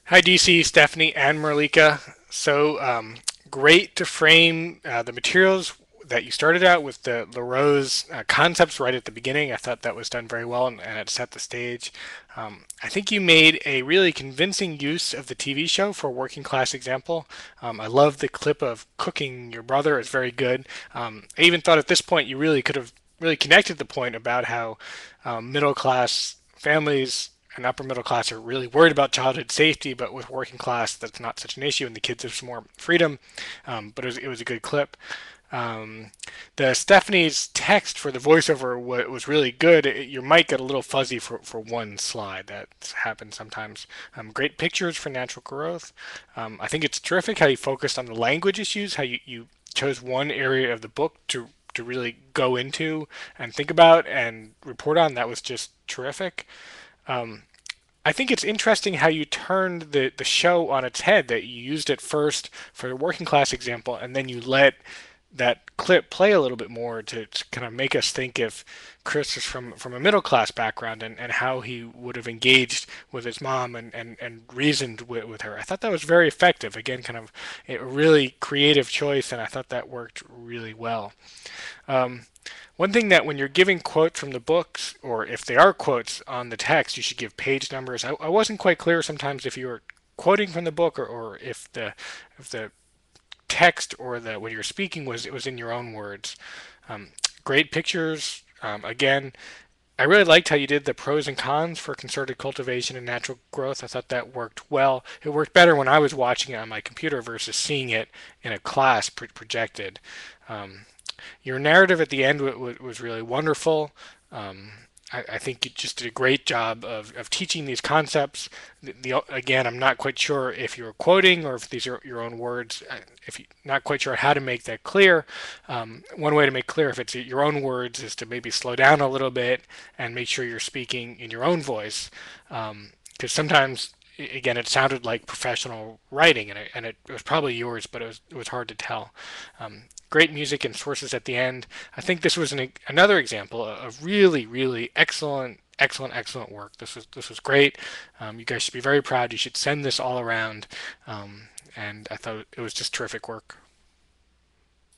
Hi, DC, Stephanie, and Marlika. Great to frame the materials that you started out with the Lareau's concepts right at the beginning. I thought that was done very well and it set the stage. I think you made a really convincing use of the TV show for a working class example. I love the clip of cooking your brother. It's very good. I even thought at this point you really could have really connected the point about how middle class families and upper middle class are really worried about childhood safety, but with working class, that's not such an issue, and the kids have some more freedom. But it was a good clip. Um, the Stephanie's text for the voiceover was really good. Your mic got a little fuzzy for one slide. That happens sometimes. Great pictures for natural growth. I think it's terrific how you focused on the language issues, how you chose one area of the book to really go into and think about and report on. That was just terrific. Um, I think it's interesting how you turned the show on its head, that you used it first for the working class example, and then you let that clip play a little bit more to kind of make us think if Chris is from a middle class background and how he would have engaged with his mom and reasoned with her. I thought that was very effective. Again, kind of a really creative choice, and I thought that worked really well. Um, One thing that when you're giving quotes from the books, or if they are quotes on the text, you should give page numbers. I wasn't quite clear sometimes if you were quoting from the book or if the text or the when you're speaking was it was in your own words. Great pictures. Again, I really liked how you did the pros and cons for concerted cultivation and natural growth. I thought that worked well. It worked better when I was watching it on my computer versus seeing it in a class projected. Um, your narrative at the end was really wonderful. Um, I think you just did a great job of teaching these concepts. Again, I'm not quite sure if you're quoting or if these are your own words. If you're not quite sure how to make that clear, one way to make clear if it's your own words is to maybe slow down a little bit and make sure you're speaking in your own voice. Because sometimes, again, it sounded like professional writing, and it was probably yours, but it was hard to tell. Great music and sources at the end. I think this was another example of really, really excellent work. This was great. You guys should be very proud. You should send this all around. And I thought it was just terrific work.